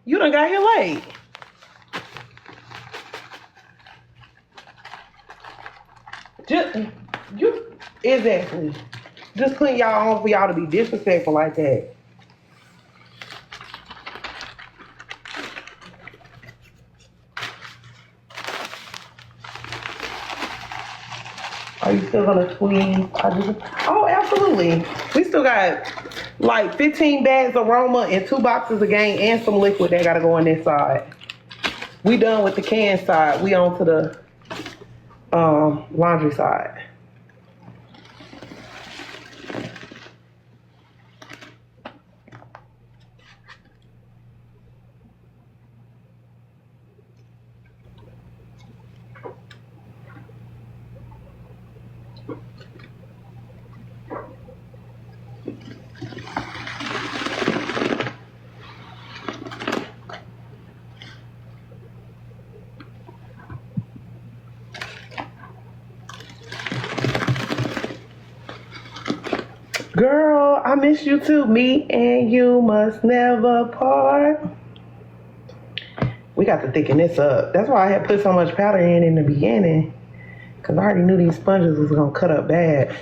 You done got here late. Exactly. Just putting y'all on for y'all to be disrespectful like that. Are you still gonna squeeze? Oh, absolutely. We still got like 15 bags of aroma and 2 boxes of game and some liquid that gotta go on this side. We done with the can side. We on to the laundry side. Girl, I miss you too. Me and you must never part. We got to thicken this up. That's why I had put so much powder in the beginning. Because I already knew these sponges was going to cut up bad.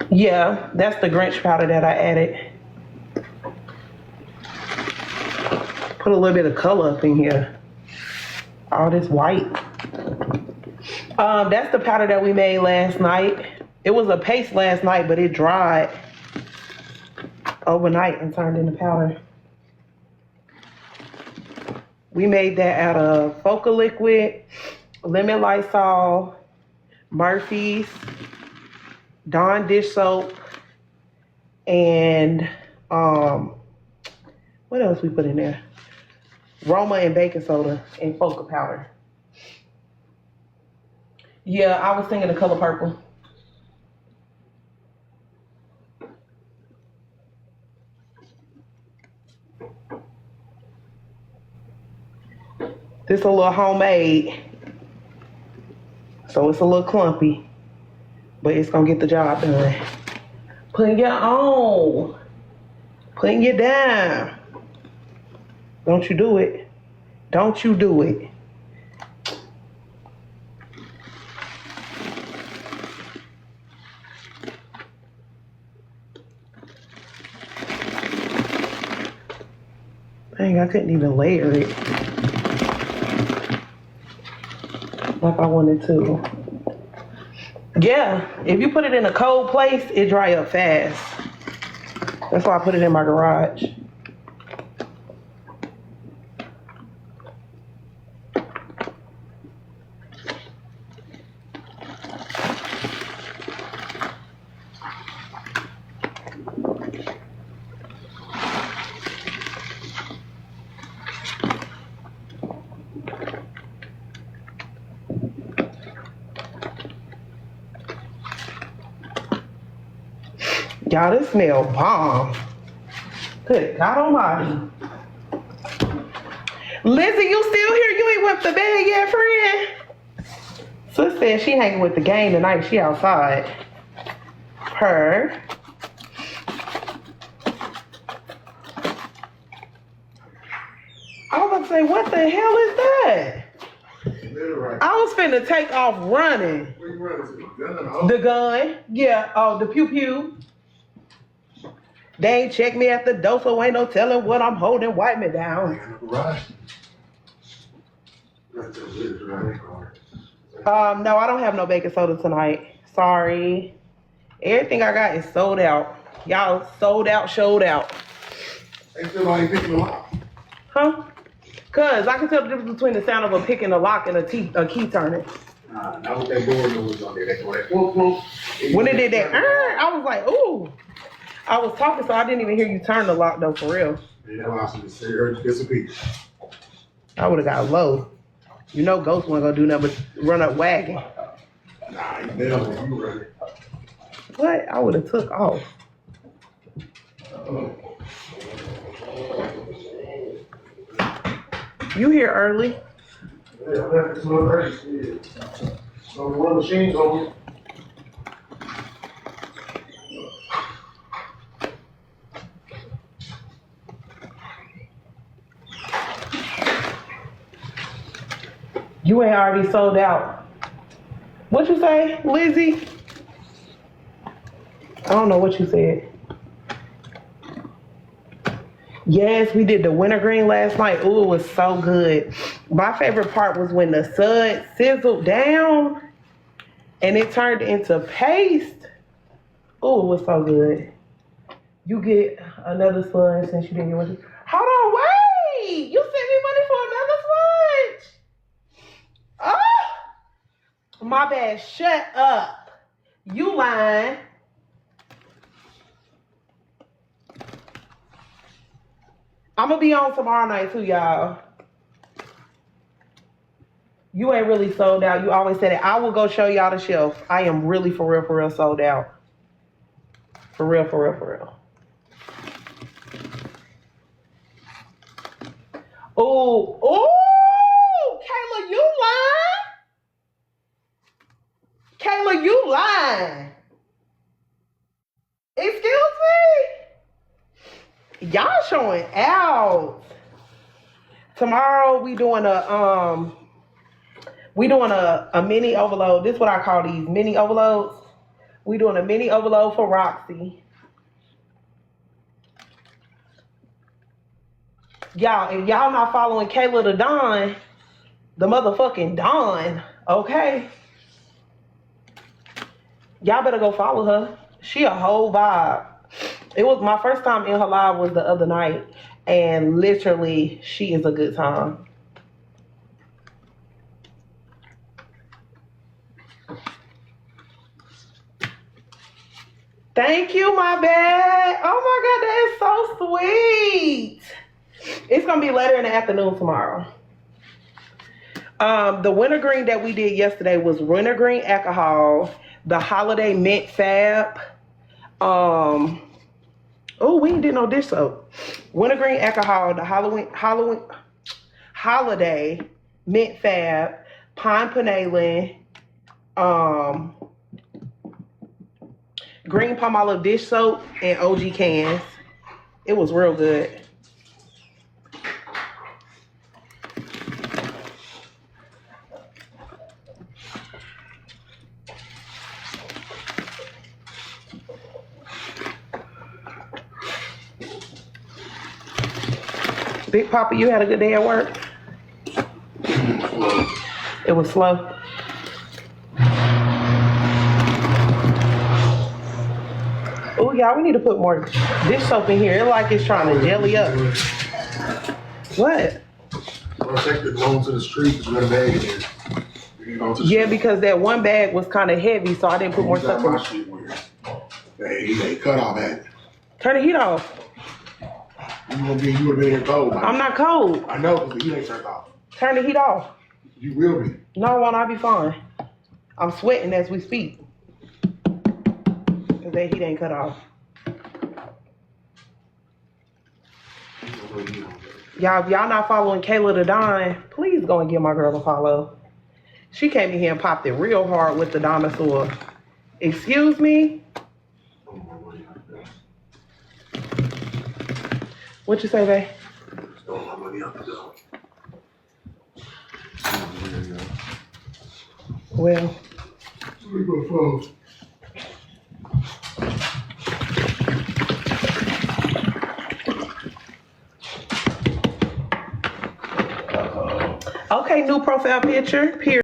Yeah, that's the Grinch powder that I added. Put a little bit of color up in here. All this white. That's the powder that we made last night. It was a paste last night, but it dried overnight and turned into powder. We made that out of Foca liquid, lemon Lysol, Murphy's, Dawn dish soap, and what else we put in there? Roma and baking soda and Foca powder. Yeah, I was thinking the color purple. This a little homemade, so it's a little clumpy, but it's gonna get the job done. Putting you on, putting you down. Don't you do it. Don't you do it. Dang, I couldn't even layer it like I wanted to. Yeah, if you put it in a cold place, it dry up fast. That's why I put it in my garage. Y'all, this smell bomb. Good God almighty. Lizzie, you still here? You ain't whipped the bed yet, friend? Sis said she hanging with the gang tonight. She outside. Her. I was about to say, what the hell is that? I was finna take off running. Where you running to? The gun. Yeah. Oh, the pew pew. They ain't check me at the door, so ain't no telling what I'm holding. Wipe me down. No, I don't have no baking soda tonight. Sorry. Everything I got is sold out. Y'all sold out, showed out. They still ain't picking the lock. Huh? Cause I can tell the difference between the sound of a pick and a lock and a key turning. Nah, not with that board noise on there. That's what that. When it did that, I was like, ooh. I was talking, so I didn't even hear you turn the lock though, for real. Yeah, I just heard you disappear. I would have got low. You know, Ghost wasn't gonna do nothing but run up wagging. Nah, you nailed it. You running. What? I would have took off. You here early? Yeah, I left this little early. So one of the machines over. You ain't already sold out. What you say, Lizzie? I don't know what you said. Yes, we did the wintergreen last night. Ooh, it was so good. My favorite part was when the suds sizzled down and it turned into paste. Ooh, it was so good. You get another sponge since you didn't get one. Hold on, wait! You sent me money for another sponge. Oh, my bad. Shut up. You lying. I'm gonna be on tomorrow night too, y'all. You ain't really sold out. You always said it. I will go show y'all the shelf. I am really for real sold out. For real. Oh, Kayla, you lying? Kayla, you lying? Excuse me? Y'all showing out. Tomorrow we doing a mini overload. This is what I call these mini overloads. We doing a mini overload for Roxy. Y'all, if y'all not following Kayla the Dawn, the motherfucking Dawn, okay? Y'all better go follow her. She a whole vibe. It was my first time in her live was the other night, and literally, she is a good time. Thank you, my bad. Oh my God, that is so sweet. It's gonna be later in the afternoon tomorrow. The wintergreen that we did yesterday was wintergreen alcohol, the holiday mint fab. Oh, we ain't did no dish soap. Wintergreen alcohol, the holiday mint fab, pine panelin, green palm olive dish soap, and OG cans. It was real good. Big Papa, you had a good day at work? It was slow. Oh, y'all, we need to put more dish soap in here. It's like it's trying to jelly up. What? I'll take the going to the street because we got a bag in there. Yeah, because that one bag was kind of heavy, so I didn't put more stuff in it. Shit weird. They cut off at it. Turn the heat off. You would have been here cold. Man. I'm not cold. I know, but the heat ain't turned off. Turn the heat off. You will be. No, I won't. I'll be fine. I'm sweating as we speak. Because that heat ain't cut off. Y'all, if y'all not following Kayla the Dawn, please go and give my girl a follow. She came in here and popped it real hard with the dinosaur. Excuse me? What you say, babe? Well. Okay, new profile picture. Period.